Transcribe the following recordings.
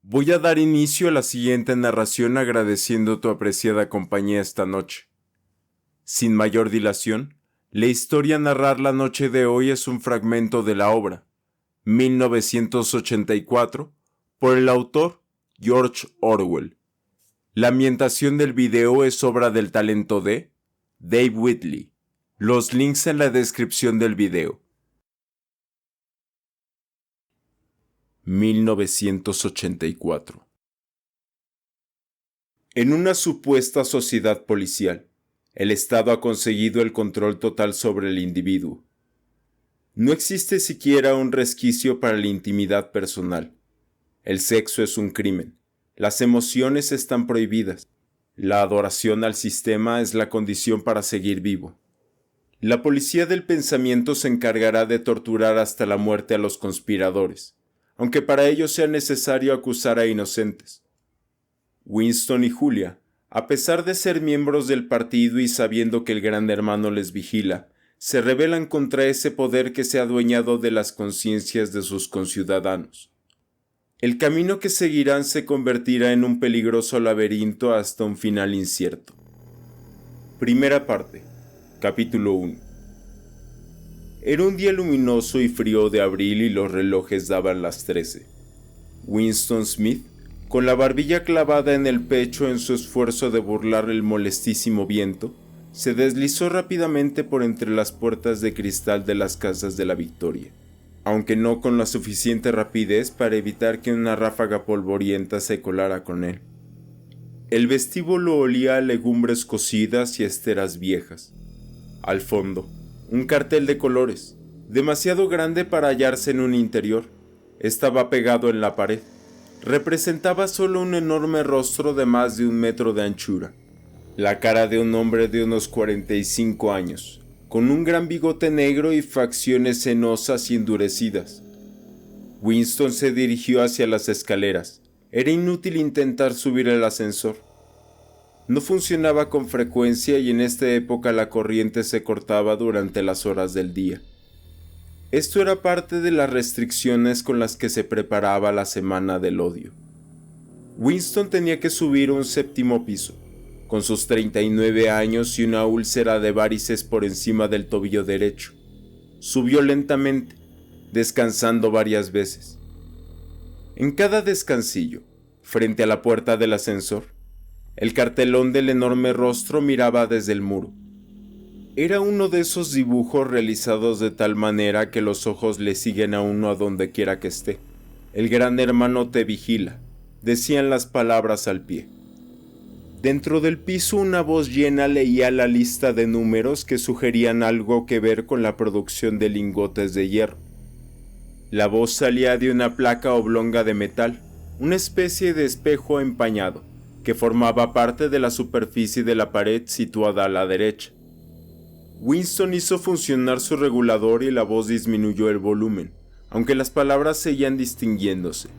Voy a dar inicio a la siguiente narración agradeciendo tu apreciada compañía esta noche. Sin mayor dilación, la historia a narrar la noche de hoy es un fragmento de la obra 1984 por el autor George Orwell. La ambientación del video es obra del talento de Dave Whitley. Los links en la descripción del video. 1984. En una supuesta sociedad policial, el Estado ha conseguido el control total sobre el individuo. No existe siquiera un resquicio para la intimidad personal. El sexo es un crimen. Las emociones están prohibidas. La adoración al sistema es la condición para seguir vivo. La policía del pensamiento se encargará de torturar hasta la muerte a los conspiradores, aunque para ello sea necesario acusar a inocentes. Winston y Julia, a pesar de ser miembros del partido y sabiendo que el Gran Hermano les vigila, se rebelan contra ese poder que se ha adueñado de las conciencias de sus conciudadanos. El camino que seguirán se convertirá en un peligroso laberinto hasta un final incierto. Primera parte, capítulo 1. Era un día luminoso y frío de abril y los relojes daban las 13. Winston Smith, con la barbilla clavada en el pecho en su esfuerzo de burlar el molestísimo viento, se deslizó rápidamente por entre las puertas de cristal de las casas de la Victoria, aunque no con la suficiente rapidez para evitar que una ráfaga polvorienta se colara con él. El vestíbulo olía a legumbres cocidas y a esteras viejas. Al fondo, un cartel de colores, demasiado grande para hallarse en un interior, estaba pegado en la pared. Representaba solo un enorme rostro de más de 1 metro de anchura, la cara de un hombre de unos 45 años, con un gran bigote negro y facciones senosas y endurecidas. Winston se dirigió hacia las escaleras. Era inútil intentar subir el ascensor. No funcionaba con frecuencia y en esta época la corriente se cortaba durante las horas del día. Esto era parte de las restricciones con las que se preparaba la Semana del Odio. Winston tenía que subir un 7º piso, con sus 39 años y una úlcera de varices por encima del tobillo derecho. Subió lentamente, descansando varias veces. En cada descansillo, frente a la puerta del ascensor, el cartelón del enorme rostro miraba desde el muro. Era uno de esos dibujos realizados de tal manera que los ojos le siguen a uno a donde quiera que esté. El Gran Hermano te vigila, decían las palabras al pie. Dentro del piso una voz llena leía la lista de números que sugerían algo que ver con la producción de lingotes de hierro. La voz salía de una placa oblonga de metal, una especie de espejo empañado, que formaba parte de la superficie de la pared situada a la derecha. Winston hizo funcionar su regulador y la voz disminuyó el volumen, aunque las palabras seguían distinguiéndose.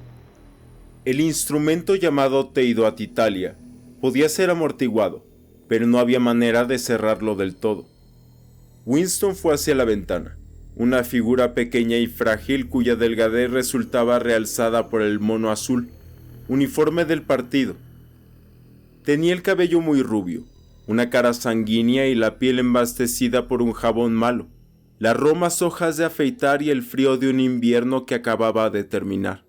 El instrumento llamado Teidoatitalia podía ser amortiguado, pero no había manera de cerrarlo del todo. Winston fue hacia la ventana, una figura pequeña y frágil cuya delgadez resultaba realzada por el mono azul, uniforme del partido. Tenía el cabello muy rubio, una cara sanguínea y la piel embastecida por un jabón malo, las romas hojas de afeitar y el frío de un invierno que acababa de terminar.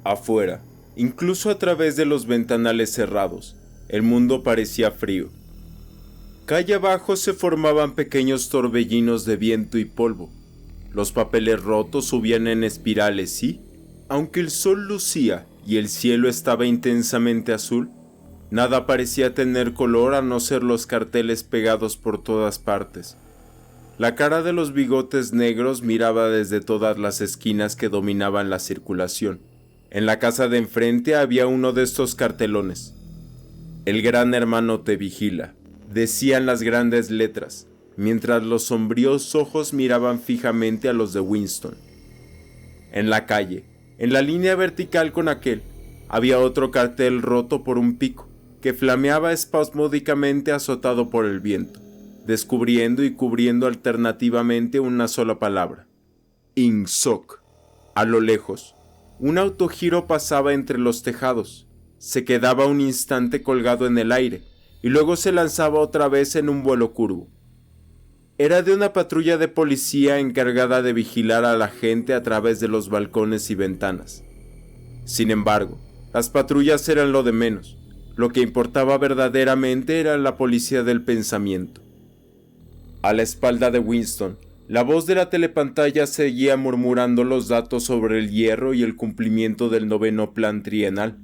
Afuera, incluso a través de los ventanales cerrados, el mundo parecía frío. Calle abajo se formaban pequeños torbellinos de viento y polvo. Los papeles rotos subían en espirales y, aunque el sol lucía y el cielo estaba intensamente azul, nada parecía tener color a no ser los carteles pegados por todas partes. La cara de los bigotes negros miraba desde todas las esquinas que dominaban la circulación. En la casa de enfrente había uno de estos cartelones. El Gran Hermano te vigila, decían las grandes letras, mientras los sombríos ojos miraban fijamente a los de Winston. En la calle, en la línea vertical con aquel, había otro cartel roto por un pico, que flameaba espasmódicamente azotado por el viento, descubriendo y cubriendo alternativamente una sola palabra: Ingsoc. A lo lejos, un autogiro pasaba entre los tejados, se quedaba un instante colgado en el aire y luego se lanzaba otra vez en un vuelo curvo. Era de una patrulla de policía encargada de vigilar a la gente a través de los balcones y ventanas. Sin embargo, las patrullas eran lo de menos. Lo que importaba verdaderamente era la policía del pensamiento. A la espalda de Winston, la voz de la telepantalla seguía murmurando los datos sobre el hierro y el cumplimiento del 9º plan trienal.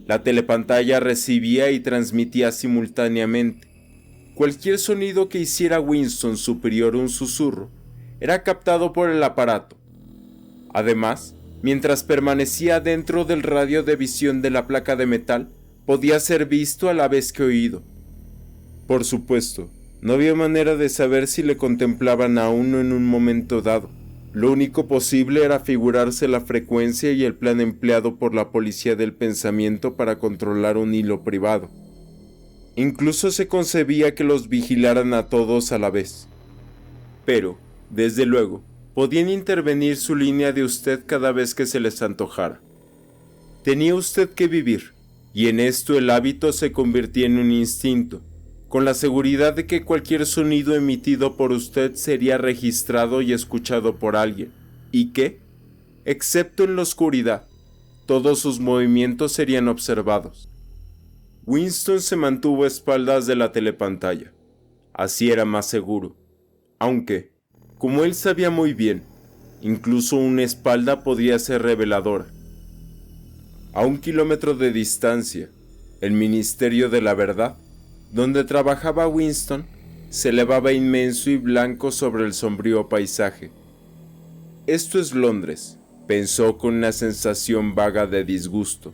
La telepantalla recibía y transmitía simultáneamente. Cualquier sonido que hiciera Winston superior a un susurro era captado por el aparato. Además, mientras permanecía dentro del radio de visión de la placa de metal, podía ser visto a la vez que oído. Por supuesto, no había manera de saber si le contemplaban a uno en un momento dado. Lo único posible era figurarse la frecuencia y el plan empleado por la policía del pensamiento para controlar un hilo privado. Incluso se concebía que los vigilaran a todos a la vez. Pero, desde luego, podían intervenir su línea de usted cada vez que se les antojara. Tenía usted que vivir, y en esto el hábito se convertía en un instinto, con la seguridad de que cualquier sonido emitido por usted sería registrado y escuchado por alguien, y que, excepto en la oscuridad, todos sus movimientos serían observados. Winston se mantuvo a espaldas de la telepantalla. Así era más seguro, aunque, como él sabía muy bien, incluso una espalda podía ser reveladora. A 1 kilómetro de distancia, el Ministerio de la Verdad, donde trabajaba Winston, se elevaba inmenso y blanco sobre el sombrío paisaje. Esto es Londres, pensó con una sensación vaga de disgusto.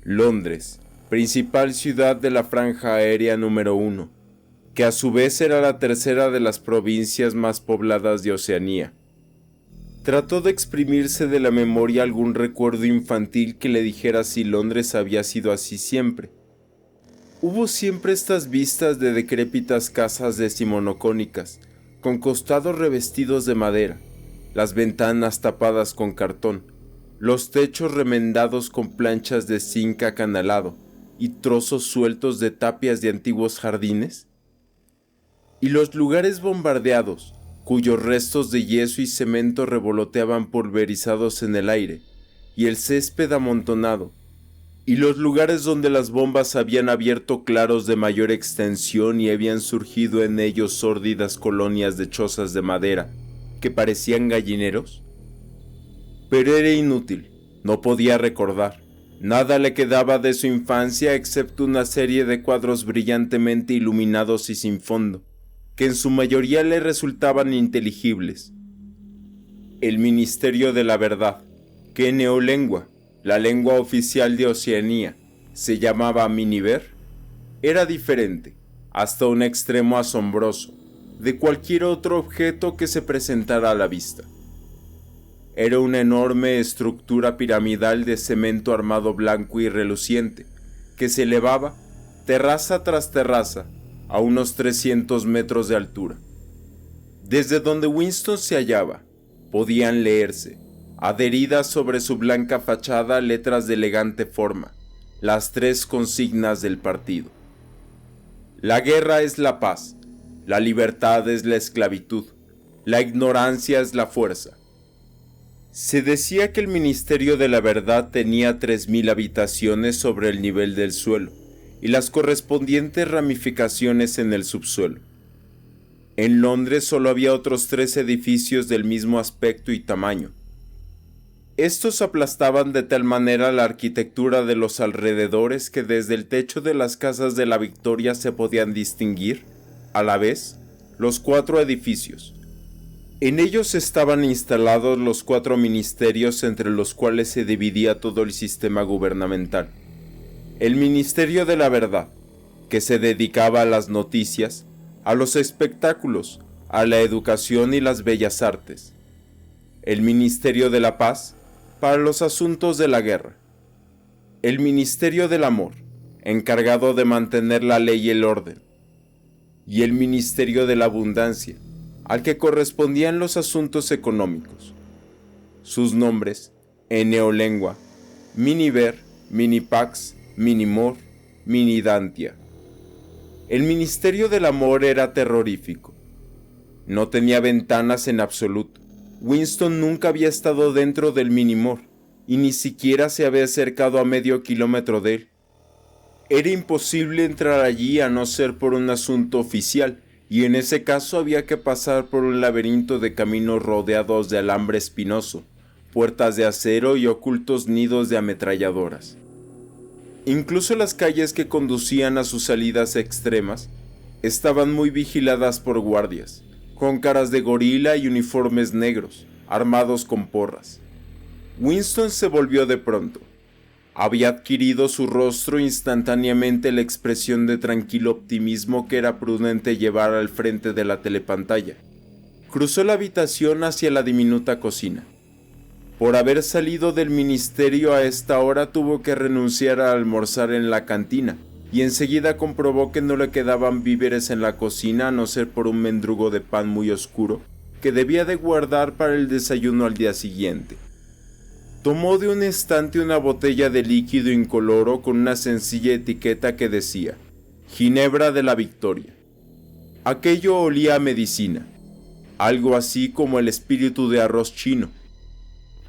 Londres, principal ciudad de la franja aérea número 1, que a su vez era la tercera de las provincias más pobladas de Oceanía. Trató de exprimirse de la memoria algún recuerdo infantil que le dijera si Londres había sido así siempre. Hubo siempre estas vistas de decrépitas casas decimonocónicas, con costados revestidos de madera, las ventanas tapadas con cartón, los techos remendados con planchas de zinc acanalado y trozos sueltos de tapias de antiguos jardines, y los lugares bombardeados, cuyos restos de yeso y cemento revoloteaban pulverizados en el aire, y el césped amontonado, y los lugares donde las bombas habían abierto claros de mayor extensión y habían surgido en ellos sórdidas colonias de chozas de madera que parecían gallineros. Pero era inútil, no podía recordar. Nada le quedaba de su infancia excepto una serie de cuadros brillantemente iluminados y sin fondo, que en su mayoría le resultaban inteligibles. El Ministerio de la Verdad, que en neolengua, la lengua oficial de Oceanía, se llamaba Miniver, era diferente, hasta un extremo asombroso, de cualquier otro objeto que se presentara a la vista. Era una enorme estructura piramidal de cemento armado blanco y reluciente, que se elevaba, terraza tras terraza, a unos 300 metros de altura. Desde donde Winston se hallaba, podían leerse, adheridas sobre su blanca fachada letras de elegante forma, las 3 consignas del partido. La guerra es la paz, la libertad es la esclavitud, la ignorancia es la fuerza. Se decía que el Ministerio de la Verdad tenía 3.000 habitaciones sobre el nivel del suelo y las correspondientes ramificaciones en el subsuelo. En Londres solo había otros 3 edificios del mismo aspecto y tamaño. Estos aplastaban de tal manera la arquitectura de los alrededores que desde el techo de las casas de la Victoria se podían distinguir, a la vez, los 4 edificios. En ellos estaban instalados los 4 ministerios entre los cuales se dividía todo el sistema gubernamental. El Ministerio de la Verdad, que se dedicaba a las noticias, a los espectáculos, a la educación y las bellas artes. El Ministerio de la Paz, para los asuntos de la guerra. El Ministerio del Amor, encargado de mantener la ley y el orden. Y el Ministerio de la Abundancia, al que correspondían los asuntos económicos. Sus nombres, en neolengua, Miniver, Minipax, Minimor, Minidantia. El Ministerio del Amor era terrorífico. No tenía ventanas en absoluto. Winston nunca había estado dentro del Minimor, y ni siquiera se había acercado a medio kilómetro de él. Era imposible entrar allí a no ser por un asunto oficial, y en ese caso había que pasar por un laberinto de caminos rodeados de alambre espinoso, puertas de acero y ocultos nidos de ametralladoras. Incluso las calles que conducían a sus salidas extremas estaban muy vigiladas por guardias, con caras de gorila y uniformes negros, armados con porras. Winston se volvió de pronto. Había adquirido su rostro instantáneamente la expresión de tranquilo optimismo que era prudente llevar al frente de la telepantalla. Cruzó la habitación hacia la diminuta cocina. Por haber salido del ministerio a esta hora tuvo que renunciar a almorzar en la cantina, y enseguida comprobó que no le quedaban víveres en la cocina a no ser por un mendrugo de pan muy oscuro que debía de guardar para el desayuno al día siguiente. Tomó de un estante una botella de líquido incoloro con una sencilla etiqueta que decía Ginebra de la Victoria. Aquello olía a medicina, algo así como el espíritu de arroz chino.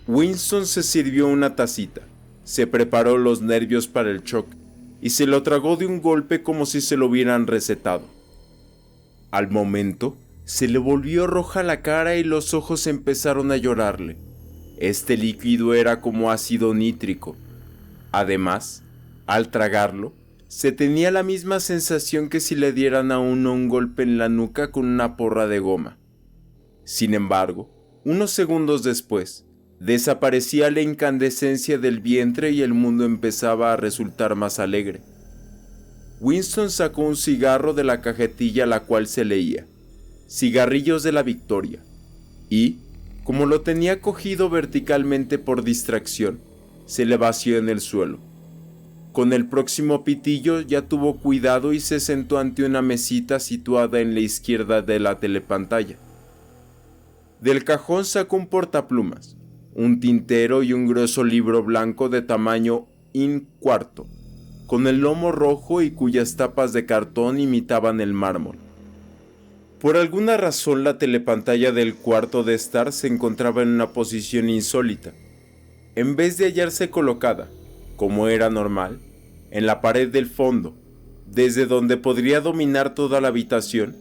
Winston se sirvió una tacita, se preparó los nervios para el choque y se lo tragó de un golpe como si se lo hubieran recetado. Al momento, se le volvió roja la cara y los ojos empezaron a llorarle. Este líquido era como ácido nítrico. Además, al tragarlo, se tenía la misma sensación que si le dieran a uno un golpe en la nuca con una porra de goma. Sin embargo, unos segundos después, desaparecía la incandescencia del vientre y el mundo empezaba a resultar más alegre. Winston sacó un cigarro de la cajetilla a la cual se leía Cigarrillos de la Victoria y, como lo tenía cogido verticalmente por distracción, se le vació en el suelo. Con el próximo pitillo ya tuvo cuidado y se sentó ante una mesita situada en la izquierda de la telepantalla. Del cajón sacó un portaplumas, un tintero y un grueso libro blanco de tamaño in-cuarto, con el lomo rojo y cuyas tapas de cartón imitaban el mármol. Por alguna razón la telepantalla del cuarto de estar se encontraba en una posición insólita. En vez de hallarse colocada, como era normal, en la pared del fondo, desde donde podría dominar toda la habitación,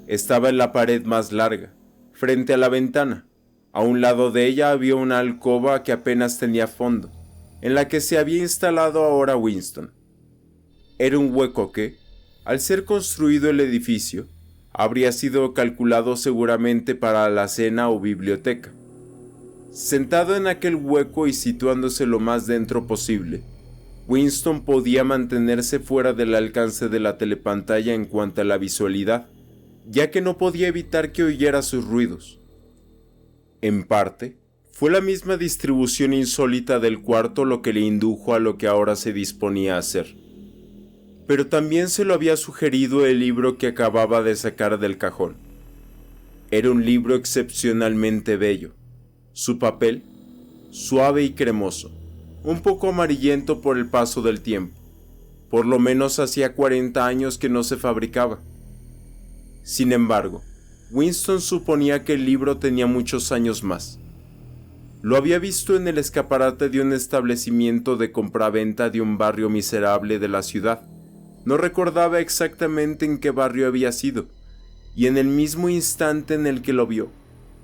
estaba en la pared más larga, frente a la ventana. A un lado de ella había una alcoba que apenas tenía fondo, en la que se había instalado ahora Winston. Era un hueco que, al ser construido el edificio, habría sido calculado seguramente para alacena o biblioteca. Sentado en aquel hueco y situándose lo más dentro posible, Winston podía mantenerse fuera del alcance de la telepantalla en cuanto a la visualidad, ya que no podía evitar que oyera sus ruidos. En parte, fue la misma distribución insólita del cuarto lo que le indujo a lo que ahora se disponía a hacer. Pero también se lo había sugerido el libro que acababa de sacar del cajón. Era un libro excepcionalmente bello. Su papel, suave y cremoso, un poco amarillento por el paso del tiempo. Por lo menos hacía 40 años que no se fabricaba. Sin embargo, Winston suponía que el libro tenía muchos años más. Lo había visto en el escaparate de un establecimiento de compraventa de un barrio miserable de la ciudad. No recordaba exactamente en qué barrio había sido, y en el mismo instante en el que lo vio,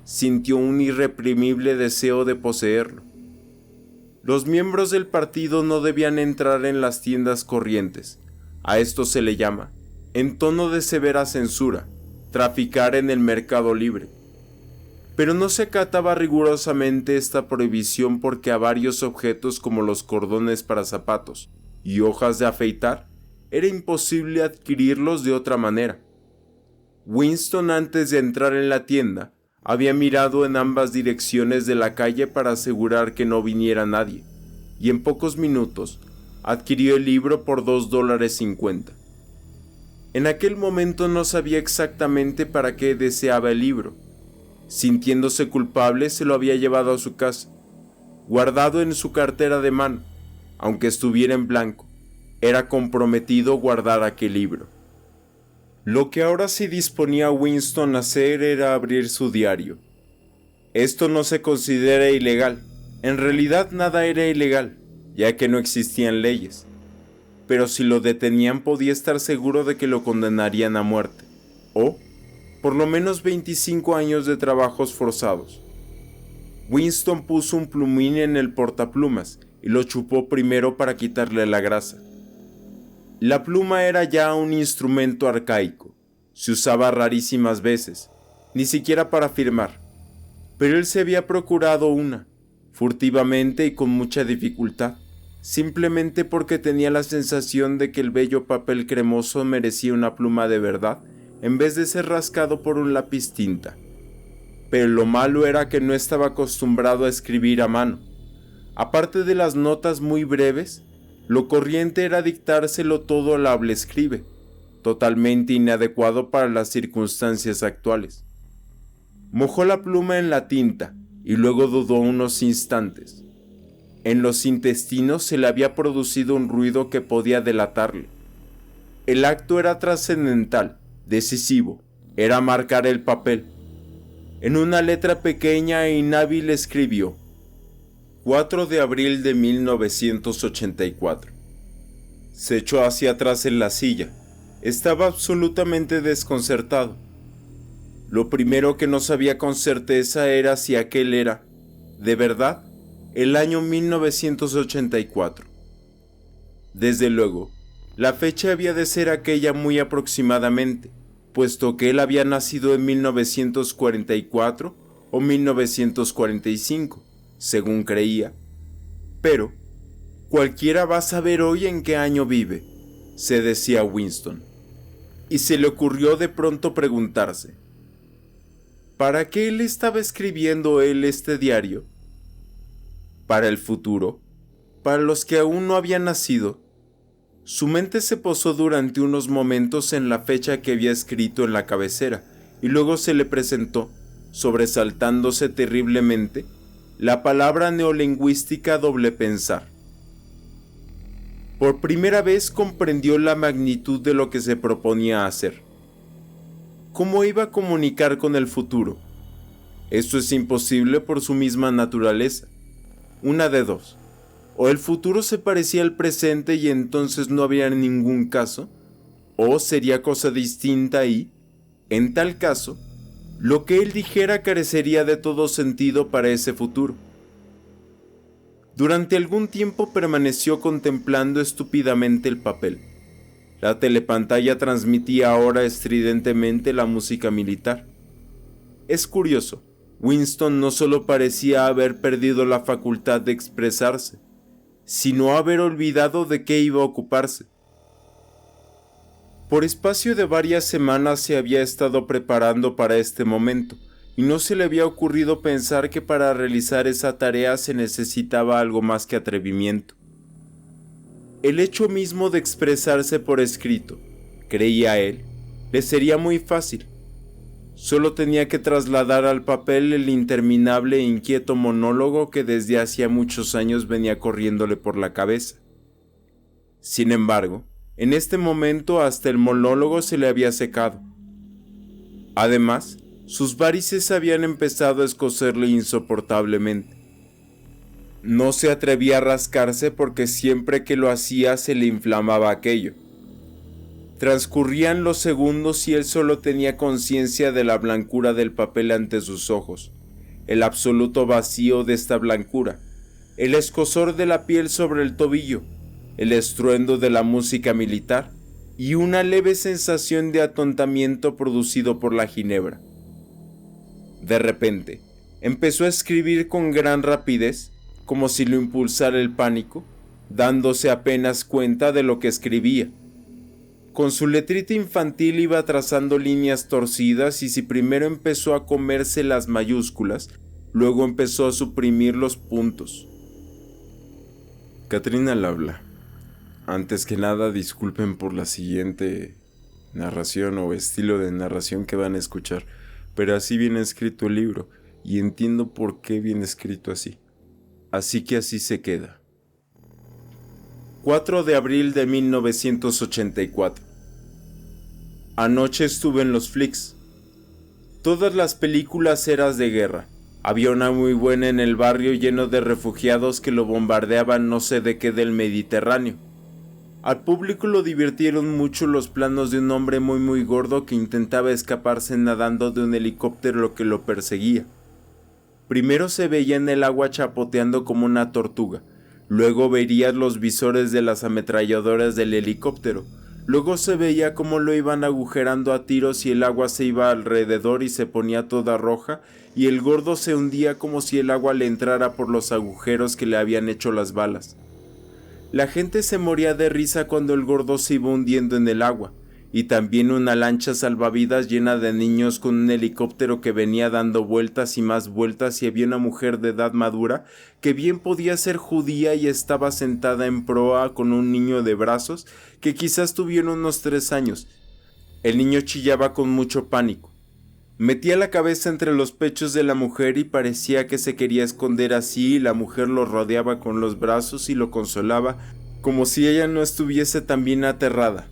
sintió un irreprimible deseo de poseerlo. Los miembros del partido no debían entrar en las tiendas corrientes. A esto se le llama, en tono de severa censura, traficar en el mercado libre. Pero no se acataba rigurosamente esta prohibición porque a varios objetos como los cordones para zapatos y hojas de afeitar era imposible adquirirlos de otra manera. Winston, antes de entrar en la tienda, había mirado en ambas direcciones de la calle para asegurar que no viniera nadie, y en pocos minutos adquirió el libro por $2.50. En aquel momento no sabía exactamente para qué deseaba el libro. Sintiéndose culpable, se lo había llevado a su casa, guardado en su cartera de mano. Aunque estuviera en blanco, era comprometido guardar aquel libro. Lo que ahora se disponía Winston a hacer era abrir su diario. Esto no se considera ilegal. En realidad nada era ilegal, ya que no existían leyes. Pero si lo detenían podía estar seguro de que lo condenarían a muerte, o por lo menos 25 años de trabajos forzados. Winston puso un plumín en el portaplumas y lo chupó primero para quitarle la grasa. La pluma era ya un instrumento arcaico, se usaba rarísimas veces, ni siquiera para firmar, pero él se había procurado una, furtivamente y con mucha dificultad, simplemente porque tenía la sensación de que el bello papel cremoso merecía una pluma de verdad en vez de ser rascado por un lápiz tinta. Pero lo malo era que no estaba acostumbrado a escribir a mano. Aparte de las notas muy breves, lo corriente era dictárselo todo al habla escribe, totalmente inadecuado para las circunstancias actuales. Mojó la pluma en la tinta y luego dudó unos instantes. En los intestinos se le había producido un ruido que podía delatarle. El acto era trascendental, decisivo, era marcar el papel. En una letra pequeña e inhábil escribió: 4 de abril de 1984. Se echó hacia atrás en la silla. Estaba absolutamente desconcertado. Lo primero que no sabía con certeza era si aquel era, de verdad, el año 1984. Desde luego, la fecha había de ser aquella muy aproximadamente, puesto que él había nacido en 1944 o 1945, según creía. Pero, cualquiera va a saber hoy en qué año vive, se decía Winston. Y se le ocurrió de pronto preguntarse, ¿para qué le estaba escribiendo él este diario? ¿Para el futuro? ¿Para los que aún no habían nacido? Su mente se posó durante unos momentos en la fecha que había escrito en la cabecera, y luego se le presentó, sobresaltándose terriblemente, la palabra neolingüística doble pensar. Por primera vez comprendió la magnitud de lo que se proponía hacer. ¿Cómo iba a comunicar con el futuro? Esto es imposible por su misma naturaleza. Una de dos. O el futuro se parecía al presente y entonces no habría ningún caso, o sería cosa distinta y, en tal caso, lo que él dijera carecería de todo sentido para ese futuro. Durante algún tiempo permaneció contemplando estúpidamente el papel. La telepantalla transmitía ahora estridentemente la música militar. Es curioso, Winston no solo parecía haber perdido la facultad de expresarse, sino haber olvidado de qué iba a ocuparse. Por espacio de varias semanas se había estado preparando para este momento, y no se le había ocurrido pensar que para realizar esa tarea se necesitaba algo más que atrevimiento. El hecho mismo de expresarse por escrito, creía él, le sería muy fácil. Solo tenía que trasladar al papel el interminable e inquieto monólogo que desde hacía muchos años venía corriéndole por la cabeza. Sin embargo, en este momento hasta el monólogo se le había secado. Además, sus varices habían empezado a escocerle insoportablemente. No se atrevía a rascarse porque siempre que lo hacía se le inflamaba aquello. Transcurrían los segundos y él solo tenía conciencia de la blancura del papel ante sus ojos, el absoluto vacío de esta blancura, el escozor de la piel sobre el tobillo, el estruendo de la música militar y una leve sensación de atontamiento producido por la ginebra. De repente, empezó a escribir con gran rapidez, como si lo impulsara el pánico, dándose apenas cuenta de lo que escribía. Con su letrita infantil iba trazando líneas torcidas y si primero empezó a comerse las mayúsculas, luego empezó a suprimir los puntos. Katrina al habla. Antes que nada, disculpen por la siguiente narración o estilo de narración que van a escuchar, pero así viene escrito el libro, y entiendo por qué viene escrito así. Así que así se queda. 4 de abril de 1984. Anoche estuve en los flicks. Todas las películas eran de guerra. Había una muy buena en el barrio lleno de refugiados que lo bombardeaban no sé de qué del Mediterráneo. Al público lo divirtieron mucho los planos de un hombre muy gordo que intentaba escaparse nadando de un helicóptero que lo perseguía. Primero se veía en el agua chapoteando como una tortuga, luego verías los visores de las ametralladoras del helicóptero, luego se veía cómo lo iban agujerando a tiros y el agua se iba alrededor y se ponía toda roja y el gordo se hundía como si el agua le entrara por los agujeros que le habían hecho las balas. La gente se moría de risa cuando el gordo se iba hundiendo en el agua, y también una lancha salvavidas llena de niños con un helicóptero que venía dando vueltas y más vueltas y había una mujer de edad madura que bien podía ser judía y estaba sentada en proa con un niño de brazos que quizás tuviera unos 3 años. El niño chillaba con mucho pánico. Metía la cabeza entre los pechos de la mujer y parecía que se quería esconder así y la mujer lo rodeaba con los brazos y lo consolaba como si ella no estuviese también aterrada.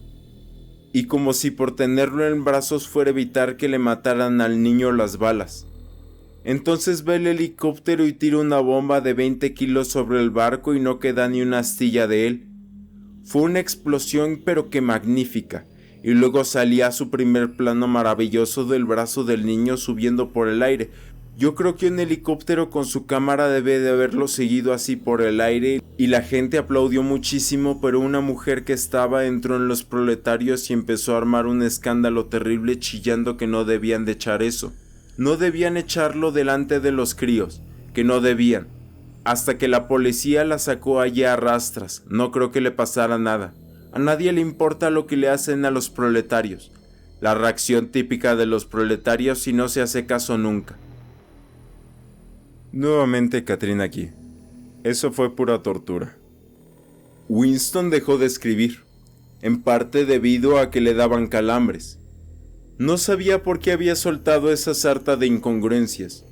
Y como si por tenerlo en brazos fuera a evitar que le mataran al niño las balas. Entonces ve el helicóptero y tira una bomba de 20 kilos sobre el barco y no queda ni una astilla de él. Fue una explosión pero que magnífica, y luego salía su primer plano maravilloso del brazo del niño subiendo por el aire. Yo creo que un helicóptero con su cámara debe de haberlo seguido así por el aire y la gente aplaudió muchísimo, pero una mujer que estaba entró en los proletarios y empezó a armar un escándalo terrible chillando que no debían de echar eso. No debían echarlo delante de los críos, que no debían. Hasta que la policía la sacó allí a rastras, no creo que le pasara nada. A nadie le importa lo que le hacen a los proletarios. La reacción típica de los proletarios si no se hace caso nunca. Nuevamente Catherine aquí. Eso fue pura tortura. Winston dejó de escribir, en parte debido a que le daban calambres. No sabía por qué había soltado esa sarta de incongruencias,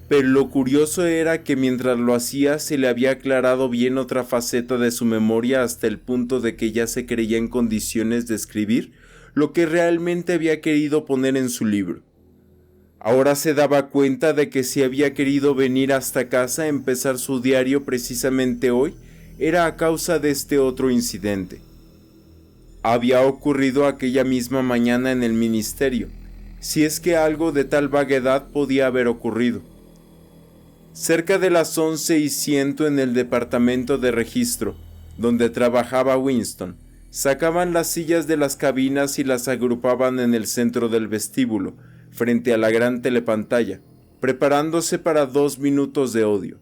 pero lo curioso era que mientras lo hacía se le había aclarado bien otra faceta de su memoria hasta el punto de que ya se creía en condiciones de escribir lo que realmente había querido poner en su libro. Ahora se daba cuenta de que si había querido venir hasta casa a empezar su diario precisamente hoy, era a causa de este otro incidente. Había ocurrido aquella misma mañana en el ministerio, si es que algo de tal vaguedad podía haber ocurrido. Cerca de las 11:01 en el departamento de registro, donde trabajaba Winston, sacaban las sillas de las cabinas y las agrupaban en el centro del vestíbulo, frente a la gran telepantalla, preparándose para 2 minutos de odio.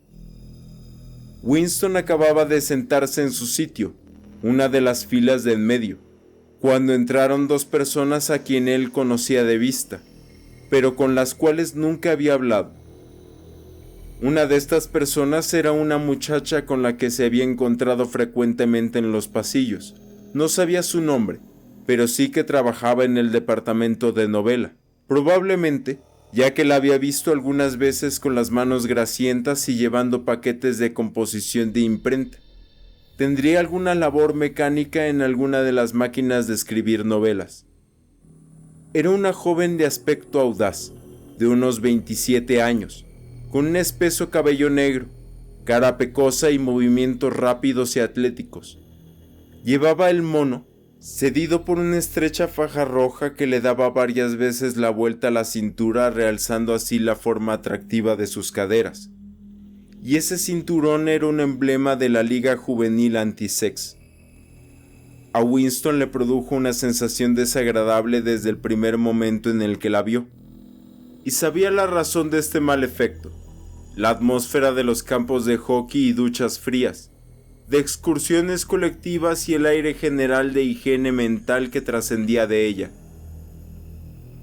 Winston acababa de sentarse en su sitio, una de las filas de en medio, cuando entraron 2 personas a quien él conocía de vista, pero con las cuales nunca había hablado. Una de estas personas era una muchacha con la que se había encontrado frecuentemente en los pasillos. No sabía su nombre, pero sí que trabajaba en el departamento de novela. Probablemente, ya que la había visto algunas veces con las manos grasientas y llevando paquetes de composición de imprenta. Tendría alguna labor mecánica en alguna de las máquinas de escribir novelas. Era una joven de aspecto audaz, de unos 27 años, con un espeso cabello negro, cara pecosa y movimientos rápidos y atléticos. Llevaba el mono cedido por una estrecha faja roja que le daba varias veces la vuelta a la cintura, realzando así la forma atractiva de sus caderas. Y ese cinturón era un emblema de la Liga Juvenil Anti-Sex. A Winston le produjo una sensación desagradable desde el primer momento en el que la vio. Y sabía la razón de este mal efecto: la atmósfera de los campos de hockey y duchas frías, de excursiones colectivas y el aire general de higiene mental que trascendía de ella.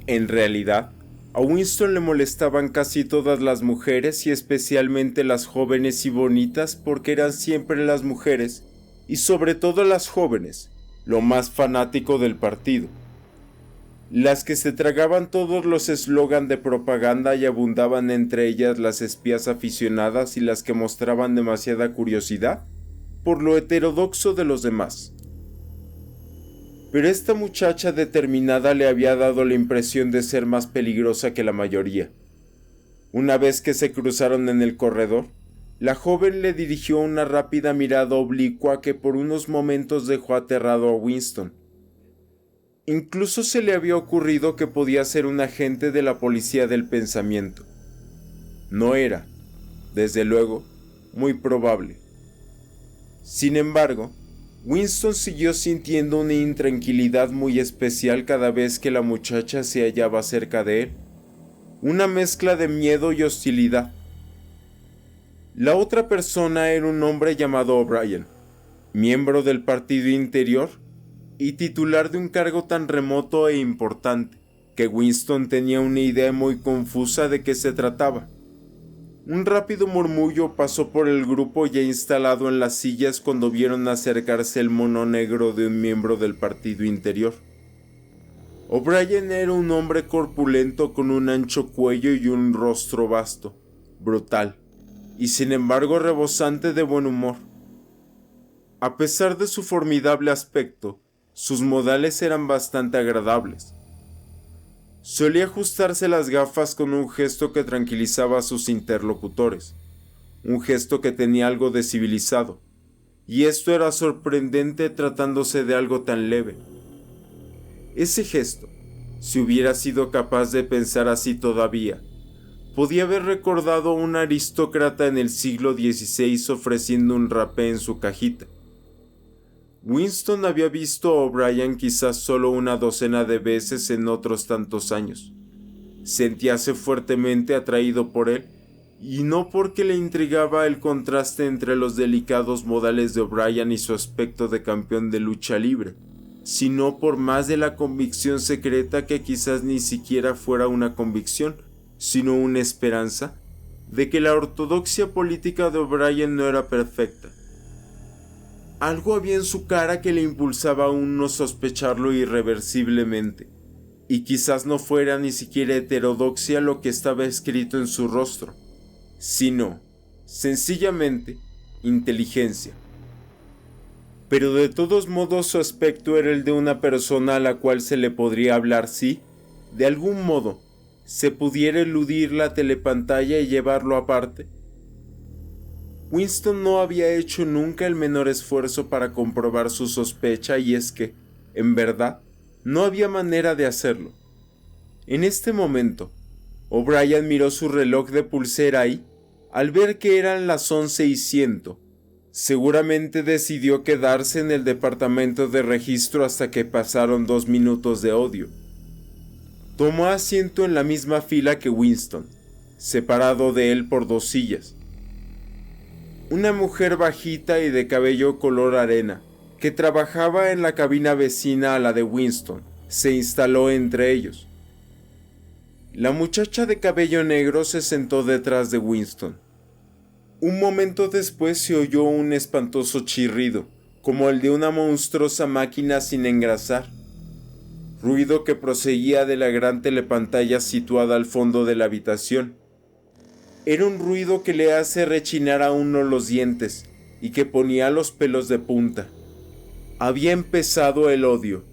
En realidad, a Winston le molestaban casi todas las mujeres y especialmente las jóvenes y bonitas porque eran siempre las mujeres, y sobre todo las jóvenes, lo más fanático del partido. las que se tragaban todos los eslogan de propaganda y abundaban entre ellas las espías aficionadas y las que mostraban demasiada curiosidad por lo heterodoxo de los demás. Pero esta muchacha determinada le había dado la impresión de ser más peligrosa que la mayoría. Una vez que se cruzaron en el corredor, la joven le dirigió una rápida mirada oblicua que por unos momentos dejó aterrado a Winston. Incluso se le había ocurrido que podía ser un agente de la policía del pensamiento. No era, desde luego, muy probable. Sin embargo, Winston siguió sintiendo una intranquilidad muy especial cada vez que la muchacha se hallaba cerca de él, una mezcla de miedo y hostilidad. La otra persona era un hombre llamado O'Brien, miembro del Partido Interior y titular de un cargo tan remoto e importante que Winston tenía una idea muy confusa de qué se trataba. Un rápido murmullo pasó por el grupo ya instalado en las sillas cuando vieron acercarse el mono negro de un miembro del Partido Interior. O'Brien era un hombre corpulento con un ancho cuello y un rostro vasto, brutal, y sin embargo rebosante de buen humor. A pesar de su formidable aspecto, sus modales eran bastante agradables. Solía ajustarse las gafas con un gesto que tranquilizaba a sus interlocutores, un gesto que tenía algo de civilizado, y esto era sorprendente tratándose de algo tan leve. Ese gesto, si hubiera sido capaz de pensar así todavía, podía haber recordado a un aristócrata en el siglo XVI ofreciendo un rapé en su cajita. Winston había visto a O'Brien quizás solo una docena de veces en otros tantos años. Sentíase fuertemente atraído por él, y no porque le intrigaba el contraste entre los delicados modales de O'Brien y su aspecto de campeón de lucha libre, sino por más de la convicción secreta que quizás ni siquiera fuera una convicción, sino una esperanza, de que la ortodoxia política de O'Brien no era perfecta. Algo había en su cara que le impulsaba a aún no sospecharlo irreversiblemente, y quizás no fuera ni siquiera heterodoxia lo que estaba escrito en su rostro, sino, sencillamente, inteligencia. Pero de todos modos su aspecto era el de una persona a la cual se le podría hablar si, de algún modo, se pudiera eludir la telepantalla y llevarlo aparte. Winston no había hecho nunca el menor esfuerzo para comprobar su sospecha y es que, en verdad, no había manera de hacerlo. En este momento, O'Brien miró su reloj de pulsera y, al ver que eran las 11:01, seguramente decidió quedarse en el departamento de registro hasta que pasaron 2 minutos de odio. Tomó asiento en la misma fila que Winston, separado de él por 2 sillas. Una mujer bajita y de cabello color arena, que trabajaba en la cabina vecina a la de Winston, se instaló entre ellos. La muchacha de cabello negro se sentó detrás de Winston. Un momento después se oyó un espantoso chirrido, como el de una monstruosa máquina sin engrasar, ruido que proseguía de la gran telepantalla situada al fondo de la habitación. Era un ruido que le hace rechinar a uno los dientes y que ponía los pelos de punta. Había empezado el odio.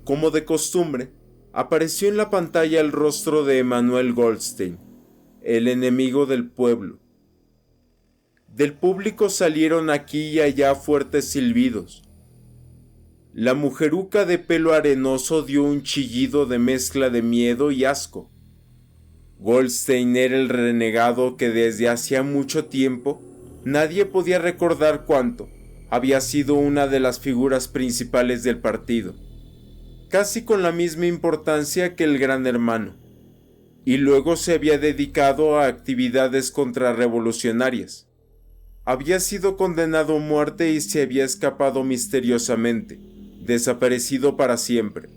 Como de costumbre, apareció en la pantalla el rostro de Emanuel Goldstein, el enemigo del pueblo. Del público salieron aquí y allá fuertes silbidos. La mujeruca de pelo arenoso dio un chillido de mezcla de miedo y asco. Goldstein era el renegado que desde hacía mucho tiempo, nadie podía recordar cuánto, había sido una de las figuras principales del partido, casi con la misma importancia que el Gran Hermano, y luego se había dedicado a actividades contrarrevolucionarias. Había sido condenado a muerte y se había escapado misteriosamente, desaparecido para siempre.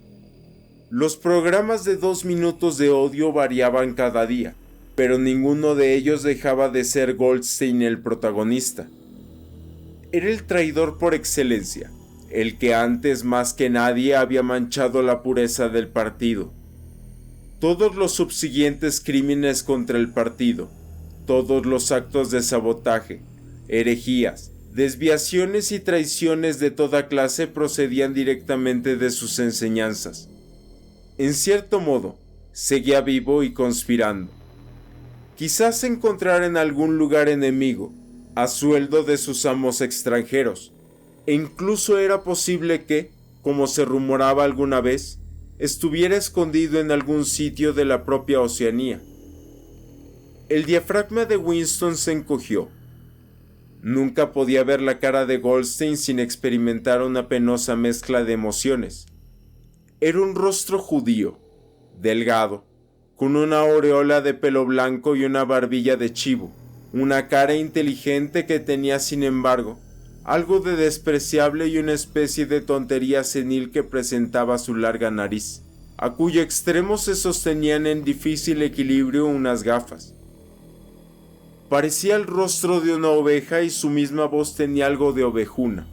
Los programas de 2 minutos de odio variaban cada día, pero ninguno de ellos dejaba de ser Goldstein el protagonista. Era el traidor por excelencia, el que antes más que nadie había manchado la pureza del partido. Todos los subsiguientes crímenes contra el partido, todos los actos de sabotaje, herejías, desviaciones y traiciones de toda clase procedían directamente de sus enseñanzas. En cierto modo, seguía vivo y conspirando. Quizás encontrar en algún lugar enemigo, a sueldo de sus amos extranjeros, e incluso era posible que, como se rumoraba alguna vez, estuviera escondido en algún sitio de la propia Oceanía. El diafragma de Winston se encogió. Nunca podía ver la cara de Goldstein sin experimentar una penosa mezcla de emociones. Era un rostro judío, delgado, con una aureola de pelo blanco y una barbilla de chivo, una cara inteligente que tenía, sin embargo, algo de despreciable y una especie de tontería senil que presentaba su larga nariz, a cuyo extremo se sostenían en difícil equilibrio unas gafas. Parecía el rostro de una oveja y su misma voz tenía algo de ovejuna.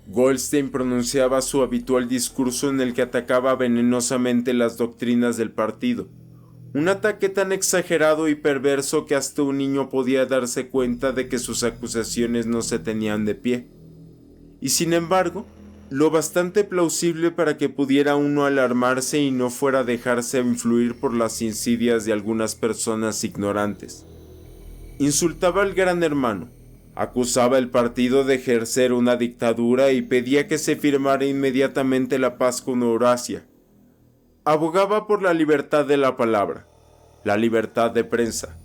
Goldstein pronunciaba su habitual discurso en el que atacaba venenosamente las doctrinas del partido, un ataque tan exagerado y perverso que hasta un niño podía darse cuenta de que sus acusaciones no se tenían de pie, y sin embargo, lo bastante plausible para que pudiera uno alarmarse y no fuera a dejarse influir por las insidias de algunas personas ignorantes. Insultaba al Gran Hermano, acusaba al partido de ejercer una dictadura y pedía que se firmara inmediatamente la paz con Eurasia. Abogaba por la libertad de la palabra, la libertad de prensa,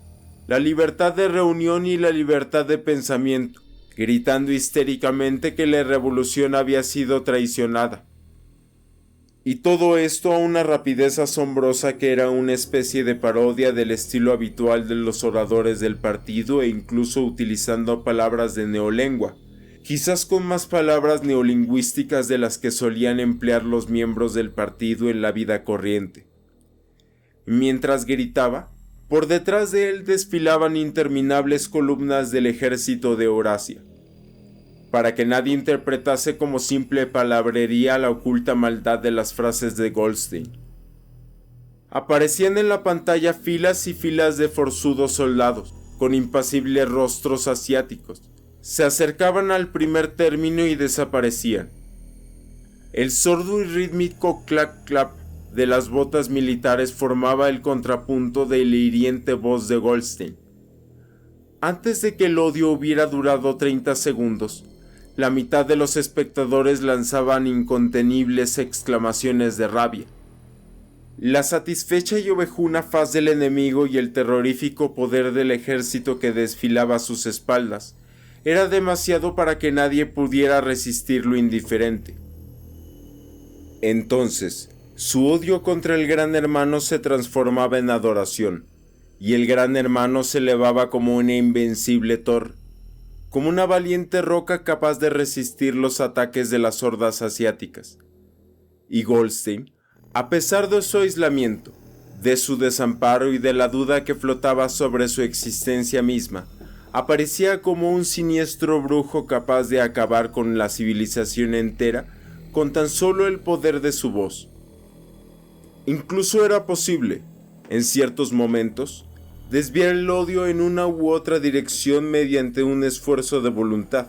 la libertad de reunión y la libertad de pensamiento, gritando histéricamente que la revolución había sido traicionada. Y todo esto a una rapidez asombrosa que era una especie de parodia del estilo habitual de los oradores del partido e incluso utilizando palabras de neolengua, quizás con más palabras neolingüísticas de las que solían emplear los miembros del partido en la vida corriente. Mientras gritaba, por detrás de él desfilaban interminables columnas del ejército de Eurasia, para que nadie interpretase como simple palabrería la oculta maldad de las frases de Goldstein. Aparecían en la pantalla filas y filas de forzudos soldados, con impasibles rostros asiáticos. Se acercaban al primer término y desaparecían. El sordo y rítmico clac-clap de las botas militares formaba el contrapunto de la hiriente voz de Goldstein. Antes de que el odio hubiera durado 30 segundos, la mitad de los espectadores lanzaban incontenibles exclamaciones de rabia. La satisfecha y ovejuna faz del enemigo y el terrorífico poder del ejército que desfilaba a sus espaldas era demasiado para que nadie pudiera resistir lo indiferente. Entonces, su odio contra el Gran Hermano se transformaba en adoración, y el Gran Hermano se elevaba como una invencible torre, como una valiente roca capaz de resistir los ataques de las hordas asiáticas. Y Goldstein, a pesar de su aislamiento, de su desamparo y de la duda que flotaba sobre su existencia misma, aparecía como un siniestro brujo capaz de acabar con la civilización entera con tan solo el poder de su voz. Incluso era posible, en ciertos momentos, desviar el odio en una u otra dirección mediante un esfuerzo de voluntad.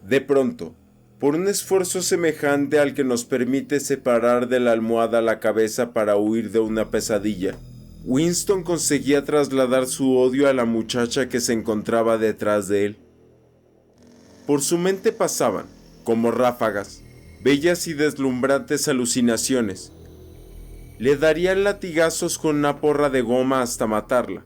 De pronto, por un esfuerzo semejante al que nos permite separar de la almohada la cabeza para huir de una pesadilla, Winston conseguía trasladar su odio a la muchacha que se encontraba detrás de él. Por su mente pasaban, como ráfagas, bellas y deslumbrantes alucinaciones. Le darían latigazos con una porra de goma hasta matarla.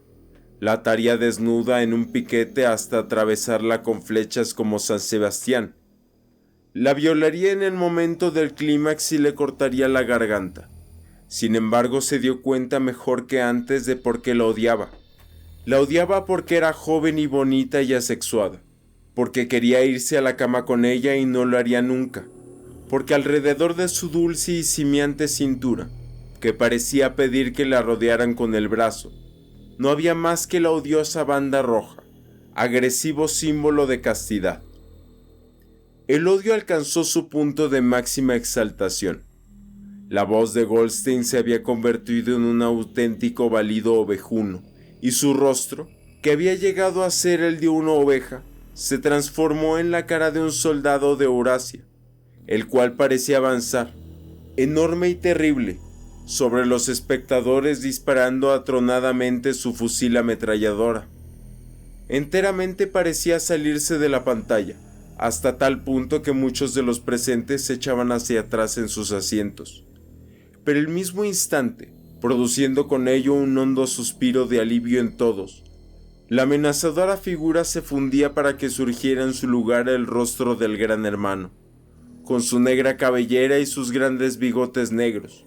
La ataría desnuda en un piquete hasta atravesarla con flechas como San Sebastián. La violaría en el momento del clímax y le cortaría la garganta. Sin embargo, se dio cuenta mejor que antes de por qué la odiaba. La odiaba porque era joven y bonita y asexuada, porque quería irse a la cama con ella y no lo haría nunca, porque alrededor de su dulce y simiente cintura, que parecía pedir que la rodearan con el brazo, no había más que la odiosa banda roja, agresivo símbolo de castidad. El odio alcanzó su punto de máxima exaltación. La voz de Goldstein se había convertido en un auténtico balido ovejuno, y su rostro, que había llegado a ser el de una oveja, se transformó en la cara de un soldado de Eurasia, el cual parecía avanzar, enorme y terrible, sobre los espectadores disparando atronadamente su fusil ametralladora. Enteramente parecía salirse de la pantalla, hasta tal punto que muchos de los presentes se echaban hacia atrás en sus asientos. Pero el mismo instante, produciendo con ello un hondo suspiro de alivio en todos, la amenazadora figura se fundía para que surgiera en su lugar el rostro del Gran Hermano, con su negra cabellera y sus grandes bigotes negros.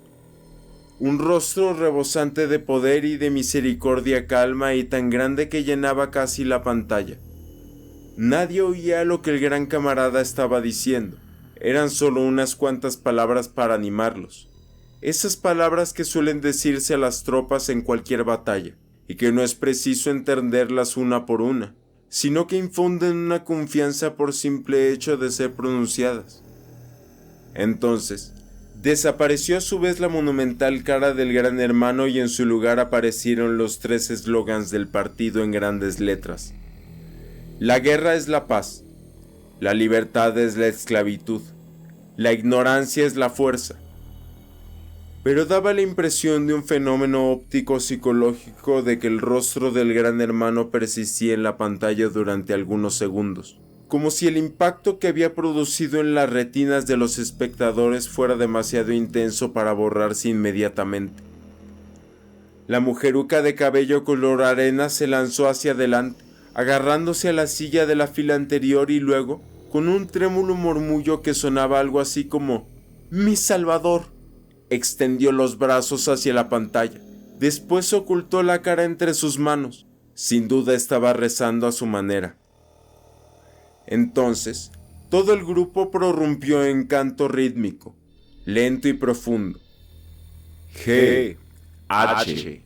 Un rostro rebosante de poder y de misericordia calma y tan grande que llenaba casi la pantalla. Nadie oía lo que el gran camarada estaba diciendo, eran solo unas cuantas palabras para animarlos. Esas palabras que suelen decirse a las tropas en cualquier batalla, y que no es preciso entenderlas una por una, sino que infunden una confianza por simple hecho de ser pronunciadas. Entonces, desapareció a su vez la monumental cara del Gran Hermano y en su lugar aparecieron los 3 eslogans del partido en grandes letras. La guerra es la paz, la libertad es la esclavitud, la ignorancia es la fuerza. Pero daba la impresión de un fenómeno óptico psicológico de que el rostro del Gran Hermano persistía en la pantalla durante algunos segundos, como si el impacto que había producido en las retinas de los espectadores fuera demasiado intenso para borrarse inmediatamente. La mujeruca de cabello color arena se lanzó hacia adelante, agarrándose a la silla de la fila anterior y luego, con un trémulo murmullo que sonaba algo así como «¡Mi Salvador!», extendió los brazos hacia la pantalla. Después ocultó la cara entre sus manos. Sin duda estaba rezando a su manera. Entonces, todo el grupo prorrumpió en canto rítmico, lento y profundo. G, H,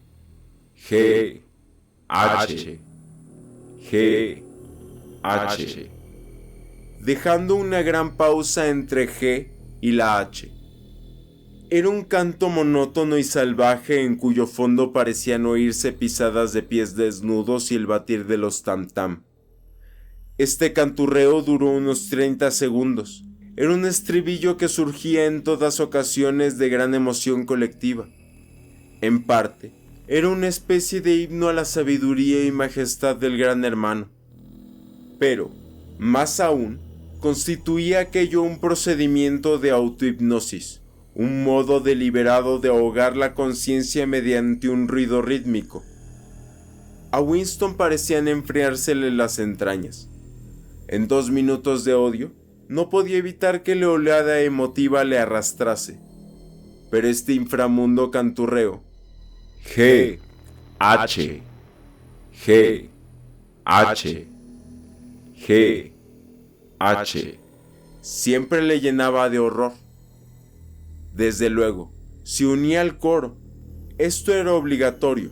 G, H, G, H, dejando una gran pausa entre G y la H. Era un canto monótono y salvaje en cuyo fondo parecían oírse pisadas de pies desnudos y el batir de los tam-tam. Este canturreo duró unos 30 segundos. Era un estribillo que surgía en todas ocasiones de gran emoción colectiva. En parte, era una especie de himno a la sabiduría y majestad del Gran Hermano. Pero, más aún, constituía aquello un procedimiento de autohipnosis, un modo deliberado de ahogar la conciencia mediante un ruido rítmico. A Winston parecían enfriársele las entrañas. En 2 minutos de odio, no podía evitar que la oleada emotiva le arrastrase. Pero este inframundo canturreo, G, H, G, H, G, H, siempre le llenaba de horror. Desde luego, se unía al coro. Esto era obligatorio.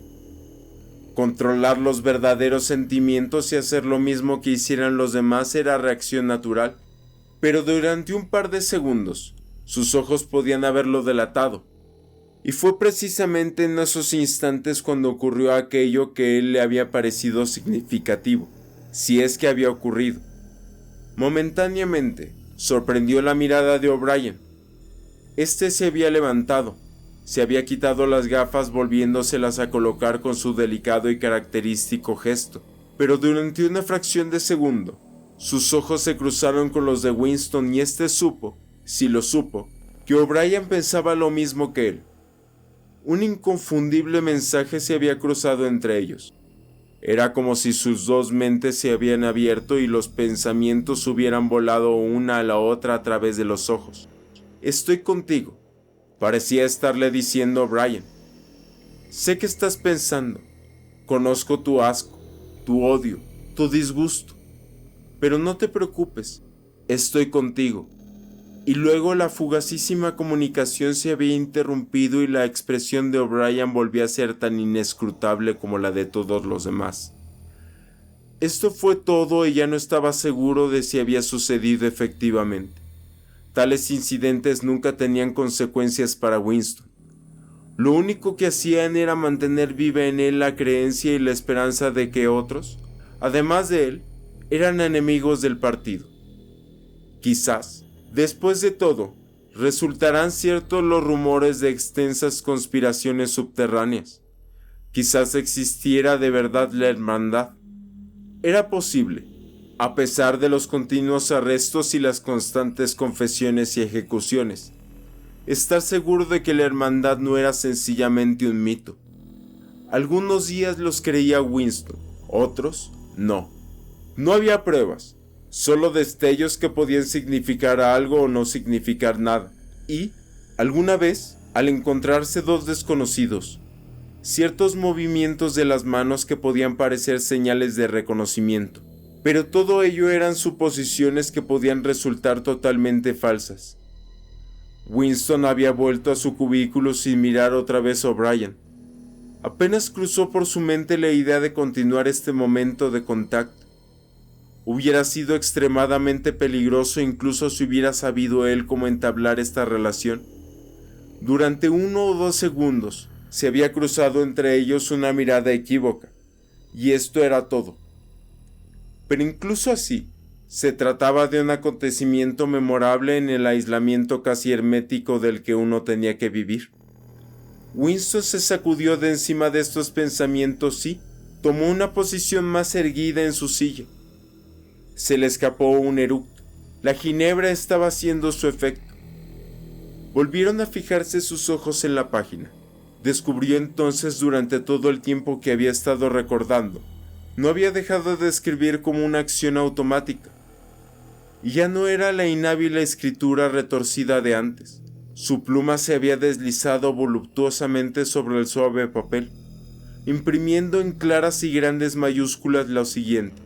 Controlar los verdaderos sentimientos y hacer lo mismo que hicieran los demás era reacción natural. Pero durante un par de segundos, sus ojos podían haberlo delatado. Y fue precisamente en esos instantes cuando ocurrió aquello que a él le había parecido significativo, si es que había ocurrido. Momentáneamente, sorprendió la mirada de O'Brien. Este se había levantado, se había quitado las gafas volviéndoselas a colocar con su delicado y característico gesto, pero durante una fracción de segundo, sus ojos se cruzaron con los de Winston y este supo, si lo supo, que O'Brien pensaba lo mismo que él. Un inconfundible mensaje se había cruzado entre ellos. Era como si sus 2 mentes se habían abierto y los pensamientos hubieran volado una a la otra a través de los ojos. «Estoy contigo», parecía estarle diciendo a O'Brien. «Sé que estás pensando. Conozco tu asco, tu odio, tu disgusto. Pero no te preocupes. Estoy contigo». Y luego la fugacísima comunicación se había interrumpido y la expresión de O'Brien volvió a ser tan inescrutable como la de todos los demás. Esto fue todo y ya no estaba seguro de si había sucedido efectivamente. Tales incidentes nunca tenían consecuencias para Winston. Lo único que hacían era mantener viva en él la creencia y la esperanza de que otros, además de él, eran enemigos del partido. Quizás, después de todo, resultarán ciertos los rumores de extensas conspiraciones subterráneas. Quizás existiera de verdad la hermandad. Era posible, a pesar de los continuos arrestos y las constantes confesiones y ejecuciones, estar seguro de que la hermandad no era sencillamente un mito. Algunos días los creía Winston, otros no. No había pruebas, solo destellos que podían significar algo o no significar nada. Y, alguna vez, al encontrarse dos desconocidos, ciertos movimientos de las manos que podían parecer señales de reconocimiento. Pero todo ello eran suposiciones que podían resultar totalmente falsas. Winston había vuelto a su cubículo sin mirar otra vez a O'Brien. Apenas cruzó por su mente la idea de continuar este momento de contacto. Hubiera sido extremadamente peligroso incluso si hubiera sabido él cómo entablar esta relación. Durante 1 o 2 segundos se había cruzado entre ellos una mirada equívoca, y esto era todo. Pero incluso así, se trataba de un acontecimiento memorable en el aislamiento casi hermético del que uno tenía que vivir. Winston se sacudió de encima de estos pensamientos y tomó una posición más erguida en su silla. Se le escapó un eructo. La ginebra estaba haciendo su efecto. Volvieron a fijarse sus ojos en la página. Descubrió entonces durante todo el tiempo que había estado recordando, no había dejado de escribir como una acción automática. Y ya no era la inhábil escritura retorcida de antes. Su pluma se había deslizado voluptuosamente sobre el suave papel, imprimiendo en claras y grandes mayúsculas lo siguiente: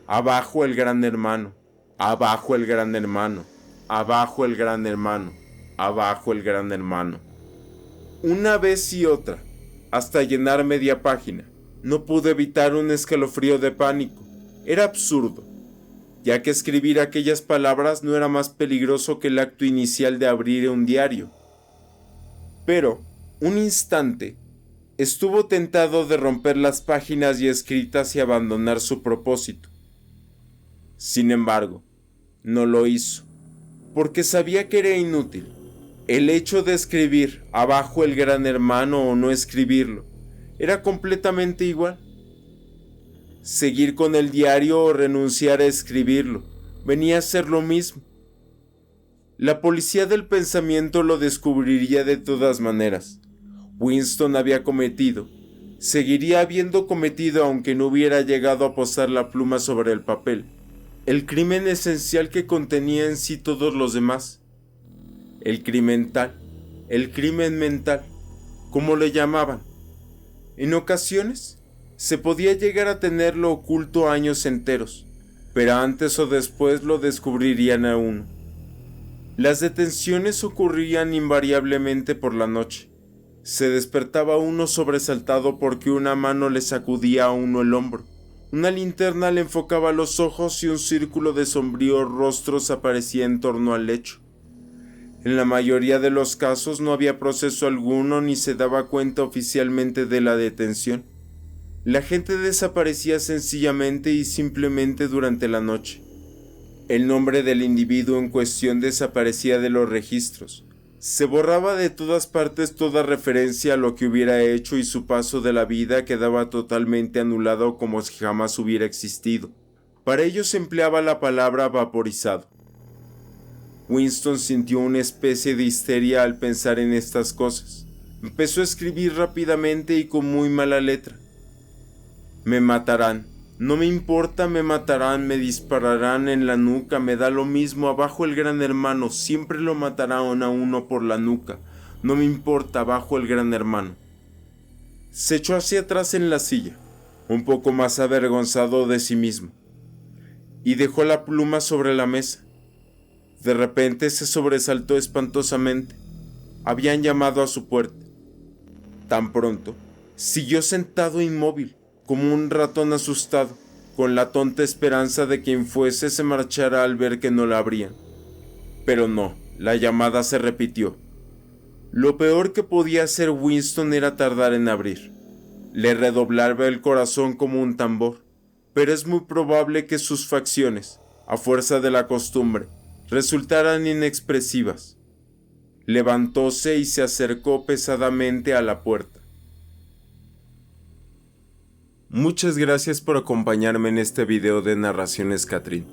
abajo el gran hermano, abajo el gran hermano, abajo el gran hermano, abajo el gran hermano. Una vez y otra, hasta llenar media página. No pude evitar un escalofrío de pánico. Era absurdo, ya que escribir aquellas palabras no era más peligroso que el acto inicial de abrir un diario. Pero, un instante, estuvo tentado de romper las páginas ya escritas y abandonar su propósito. Sin embargo, no lo hizo, porque sabía que era inútil. El hecho de escribir abajo el gran hermano o no escribirlo era completamente igual. Seguir con el diario o renunciar a escribirlo venía a ser lo mismo. La policía del pensamiento lo descubriría de todas maneras. Winston había cometido, seguiría habiendo cometido aunque no hubiera llegado a posar la pluma sobre el papel, el crimen esencial que contenía en sí todos los demás. El crimen mental, como le llamaban. En ocasiones, se podía llegar a tenerlo oculto años enteros, pero antes o después lo descubrirían a uno. Las detenciones ocurrían invariablemente por la noche. Se despertaba uno sobresaltado porque una mano le sacudía a uno el hombro. Una linterna le enfocaba los ojos y un círculo de sombríos rostros aparecía en torno al lecho. En la mayoría de los casos no había proceso alguno ni se daba cuenta oficialmente de la detención. La gente desaparecía sencillamente y simplemente durante la noche. El nombre del individuo en cuestión desaparecía de los registros. Se borraba de todas partes toda referencia a lo que hubiera hecho y su paso de la vida quedaba totalmente anulado como si jamás hubiera existido. Para ello se empleaba la palabra vaporizado. Winston sintió una especie de histeria al pensar en estas cosas. Empezó a escribir rápidamente y con muy mala letra. Me matarán. No me importa, me matarán, me dispararán en la nuca, me da lo mismo, abajo el gran hermano, siempre lo matarán a uno por la nuca. No me importa, abajo el gran hermano. Se echó hacia atrás en la silla, un poco más avergonzado de sí mismo, y dejó la pluma sobre la mesa. De repente se sobresaltó espantosamente. Habían llamado a su puerta. Tan pronto, siguió sentado inmóvil, como un ratón asustado. con la tonta esperanza de que quien fuese se marchara al ver que no la abrían. Pero no, la llamada se repitió. Lo peor que podía hacer Winston era tardar en abrir. Le redoblaba el corazón como un tambor, pero es muy probable que sus facciones, a fuerza de la costumbre, resultaran inexpresivas. Levantóse y se acercó pesadamente a la puerta. Muchas gracias por acompañarme en este video de Narraciones Catrín.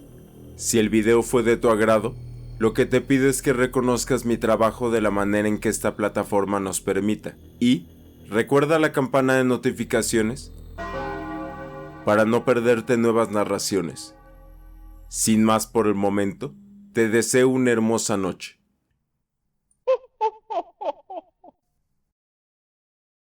Si el video fue de tu agrado, lo que te pido es que reconozcas mi trabajo de la manera en que esta plataforma nos permita y recuerda la campana de notificaciones para no perderte nuevas narraciones. Sin más por el momento, te deseo una hermosa noche.